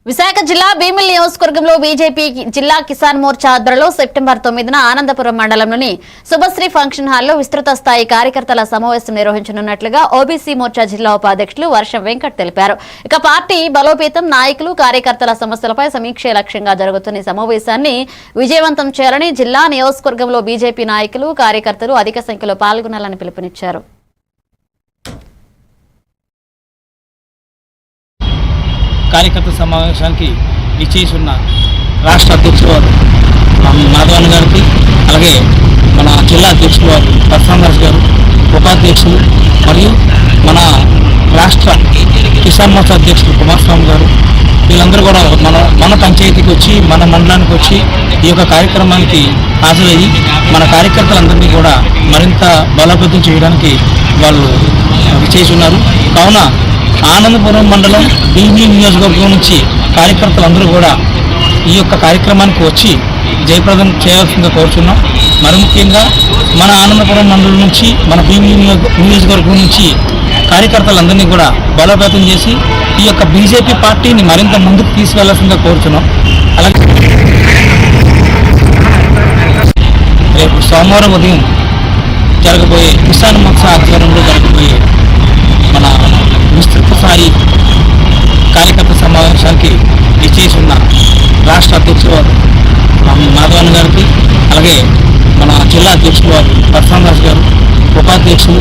విశాఖ జిల్లా భీమిలి నియోజకవర్గంలో బీజేపీ జిల్లా కిసాన్ మోర్చా ఆధ్వర్యంలో సెప్టెంబర్ 9న ఆనందపురం మండలంలోని శుభశ్రీ ఫంక్షన్ హాల్లో విస్తృత స్థాయి కార్యకర్తల సమావేశం నిర్వహించనున్నట్లుగా ఓబీసీ మోర్చా జిల్లా ఉపాధ్యక్షులు వర్షం వెంకట్ తెలిపారు. ఇక పార్టీ బలోపేతం, నాయకులు, కార్యకర్తల సమస్యలపై సమీక్షే లక్ష్యంగా జరుగుతున్న ఈ సమావేశాన్ని విజయవంతం చేయాలని జిల్లా నియోజకవర్గంలో బీజేపీ నాయకులు, కార్యకర్తలు అధిక సంఖ్యలో పాల్గొనాలని పిలుపునిచ్చారు. కార్యకర్త సమావేశానికి విచ్చేస్తున్న రాష్ట్ర అధ్యక్షులు వారు మాధవన్ గారికి, అలాగే మన జిల్లా అధ్యక్షులు వారు ప్రసన్నదాస్ గారు, ఉపాధ్యక్షులు మరియు మన రాష్ట్ర కిసాన్ మోర్చా అధ్యక్షులు కుమారస్వామి గారు, వీళ్ళందరూ కూడా మన పంచాయతీకి వచ్చి, మన మండలానికి వచ్చి ఈ యొక్క కార్యక్రమానికి హాజరయ్యి మన కార్యకర్తలందరినీ కూడా మరింత బలోపేతం చేయడానికి వాళ్ళు విచ్చేస్తున్నారు. కావున ఆనందపురం మండలం భీమిలి నియోజకవర్గం నుంచి కార్యకర్తలందరూ కూడా ఈ యొక్క కార్యక్రమానికి వచ్చి జయప్రదం చేయాల్సిందిగా కోరుచున్నాం. మరి ముఖ్యంగా మన ఆనందపురం మండలం నుంచి, మన భీమిలి నియోజకవర్గం నుంచి కార్యకర్తలందరినీ కూడా బలోపేతం చేసి ఈ యొక్క బీజేపీ పార్టీని మరింత ముందుకు తీసుకెళ్లాల్సిందిగా కోరుచున్నాం. అలాగే రేపు సోమవారం ఉదయం జరగబోయే కిసాన్ మోర్చా ఆధ్వర్యంలో జరగబోయే మన విస్తృత స్థాయి కార్యకర్త సమావేశానికి విచ్చేస్తున్న రాష్ట్ర అధ్యక్షులు వారు మాధవన్ గారికి, అలాగే మన జిల్లా అధ్యక్షులు వారు ప్రసన్నదాస్ గారు, ఉపాధ్యక్షులు